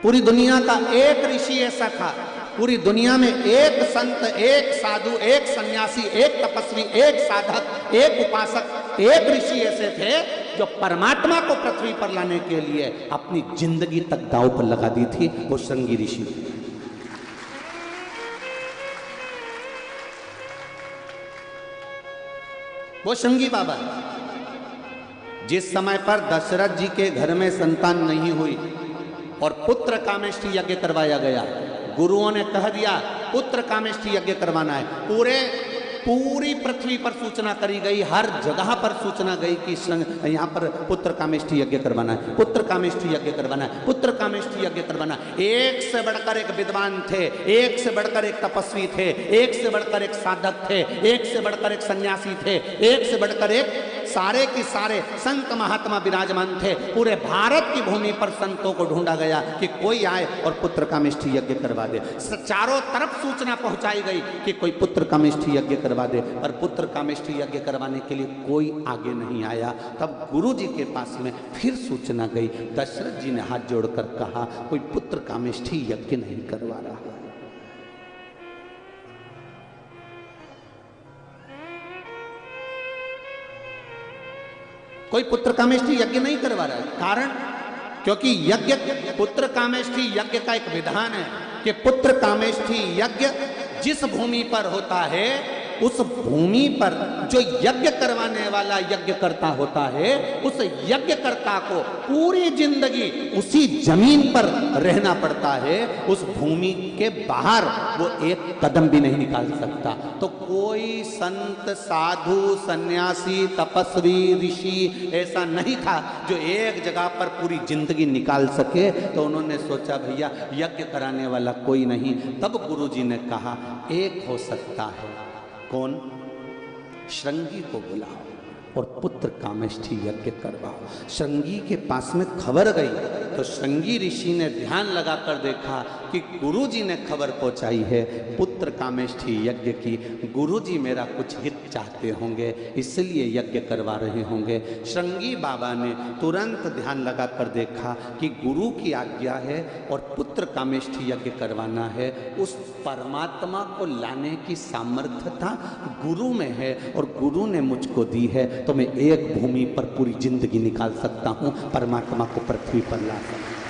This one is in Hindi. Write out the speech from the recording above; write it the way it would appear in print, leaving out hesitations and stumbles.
पूरी दुनिया का एक ऋषि ऐसा था, पूरी दुनिया में एक संत, एक साधु, एक सन्यासी, एक तपस्वी, एक साधक, एक उपासक, एक ऋषि ऐसे थे जो परमात्मा को पृथ्वी पर लाने के लिए अपनी जिंदगी तक दांव पर लगा दी थी। वो श्रृंगी ऋषि। वो श्रृंगी बाबा। जिस समय पर दशरथ जी के घर में संतान नहीं हुई और पुत्र कामेष्ठी यज्ञ करवाया गया, गुरुओं ने कह दिया पुत्र कामेष्ठी यज्ञ करवाना है। पूरी पृथ्वी पर सूचना करी गई, हर जगह पर सूचना गई कि यहाँ पर पुत्र कामेष्ठी यज्ञ करवाना है, पुत्र कामेष्ठी यज्ञ करवाना है, पुत्र कामेष्ठी यज्ञ करवाना है। एक से बढ़कर एक विद्वान थे, एक से बढ़कर एक तपस्वी थे, एक से बढ़कर एक साधक थे, एक से बढ़कर एक सन्यासी थे, एक से बढ़कर एक सारे के सारे संत महात्मा विराजमान थे। पूरे भारत की भूमि पर संतों को ढूंढा गया कि कोई आए और पुत्र कामेष्ठी यज्ञ करवा दे। चारों तरफ सूचना पहुंचाई गई कि कोई पुत्र कामेष्ठी यज्ञ करवा दे, पर पुत्र कामेष्ठी यज्ञ करवाने के लिए कोई आगे नहीं आया। तब गुरु जी के पास में फिर सूचना गई। दशरथ जी ने हाथ जोड़कर कहा कोई पुत्र कामेष्ठी यज्ञ नहीं करवा रहा। कोई पुत्र कामेष्ठी यज्ञ नहीं करवा रहा है। कारण, क्योंकि यज्ञ, पुत्र कामेष्ठी यज्ञ का एक विधान है कि पुत्र कामेष्ठी यज्ञ जिस भूमि पर होता है उस भूमि पर जो यज्ञ करवाने वाला यज्ञकर्ता होता है, उस यज्ञकर्ता को पूरी जिंदगी उसी जमीन पर रहना पड़ता है। उस भूमि के बाहर वो एक कदम भी नहीं निकाल सकता। तो कोई संत, साधु, सन्यासी, तपस्वी, ऋषि ऐसा नहीं था जो एक जगह पर पूरी जिंदगी निकाल सके। तो उन्होंने सोचा भैया यज्ञ कराने वाला कोई नहीं। तब गुरुजी ने कहा एक हो सकता है। कौन? श्रृंगी को बुलाओ और पुत्र कामेष्ठी यज्ञ करवाओ। श्रृंगी के पास में खबर गई तो श्रृंगी ऋषि ने ध्यान लगाकर देखा कि गुरुजी ने खबर पहुंचाई है पुत्र कामेष्ठी यज्ञ की। गुरुजी मेरा कुछ हित चाहते होंगे, इसलिए यज्ञ करवा रहे होंगे। श्रृंगी बाबा ने तुरंत ध्यान लगाकर देखा कि गुरु की आज्ञा है और पुत्र कामेष्ठी यज्ञ करवाना है। उस परमात्मा को लाने की सामर्थ्यता गुरु में है और गुरु ने मुझको दी है, तो मैं एक भूमि पर पूरी जिंदगी निकाल सकता हूं, परमात्मा को पृथ्वी पर ला सकता हूं।